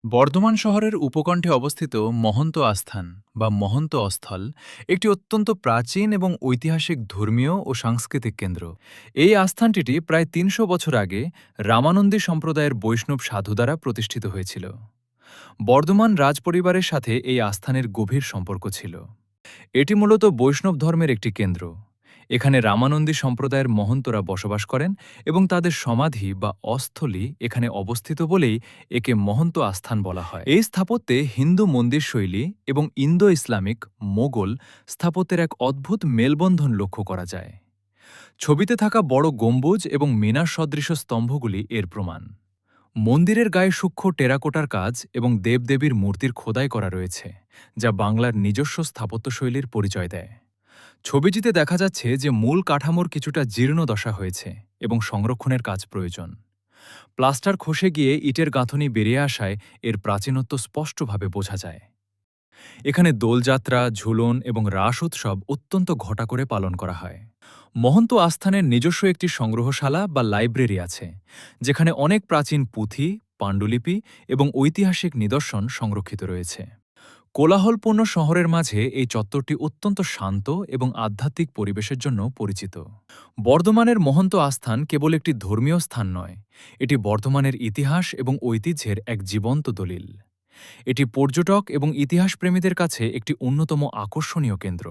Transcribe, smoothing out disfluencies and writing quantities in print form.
বর্ধমান শহরের উপকণ্ঠে অবস্থিত মহন্ত আস্থান বা মহন্ত অস্থল একটি অত্যন্ত প্রাচীন এবং ঐতিহাসিক ধর্মীয় ও সাংস্কৃতিক কেন্দ্র। এই আস্থানটি প্রায় ৩০০ বছর আগে রামানন্দী সম্প্রদায়ের বৈষ্ণব সাধু দ্বারা প্রতিষ্ঠিত হয়েছিল। বর্ধমান রাজপরিবারের সাথে এই আস্থানের গভীর সম্পর্ক ছিল। এটি মূলত বৈষ্ণব ধর্মের একটি কেন্দ্র। এখানে রামানন্দী সম্প্রদায়ের মহন্তরা বসবাস করেন এবং তাদের সমাধি বা অস্থলি এখানে অবস্থিত বলেই একে মহন্ত আস্থান বলা হয়। এই স্থাপত্যে হিন্দু মন্দির শৈলী এবং ইন্দো ইসলামিক মোগল স্থাপত্যের এক অদ্ভুত মেলবন্ধন লক্ষ্য করা যায়। ছবিতে থাকা বড় গম্বুজ এবং মিনার সদৃশ স্তম্ভগুলি এর প্রমাণ। মন্দিরের গায়ে সূক্ষ্ম টেরাকোটার কাজ এবং দেবদেবীর মূর্তির খোদাই করা রয়েছে, যা বাংলার নিজস্ব স্থাপত্যশৈলীর পরিচয় দেয়। ছবিটিতে দেখা যাচ্ছে যে মূল কাঠামোর কিছুটা জীর্ণ দশা হয়েছে এবং সংরক্ষণের কাজ প্রয়োজন। প্লাস্টার খসে গিয়ে ইটের গাঁথনি বেরিয়ে আসায় এর প্রাচীনত্ব স্পষ্টভাবে বোঝা যায়। এখানে দোলযাত্রা, ঝুলন এবং রাস উৎসব অত্যন্ত ঘটা করে পালন করা হয়। মহন্ত আস্থানের নিজস্ব একটি সংগ্রহশালা বা লাইব্রেরি আছে, যেখানে অনেক প্রাচীন পুঁথি, পাণ্ডুলিপি এবং ঐতিহাসিক নিদর্শন সংরক্ষিত রয়েছে। কোলাহলপূর্ণ শহরের মাঝে এই চত্বরটি অত্যন্ত শান্ত এবং আধ্যাত্মিক পরিবেশের জন্য পরিচিত। বর্ধমানের মহন্ত আস্থান কেবল একটি ধর্মীয় স্থান নয়, এটি বর্ধমানের ইতিহাস এবং ঐতিহ্যের এক জীবন্ত দলিল। এটি পর্যটক এবং ইতিহাসপ্রেমীদের কাছে একটি অন্যতম আকর্ষণীয় কেন্দ্র।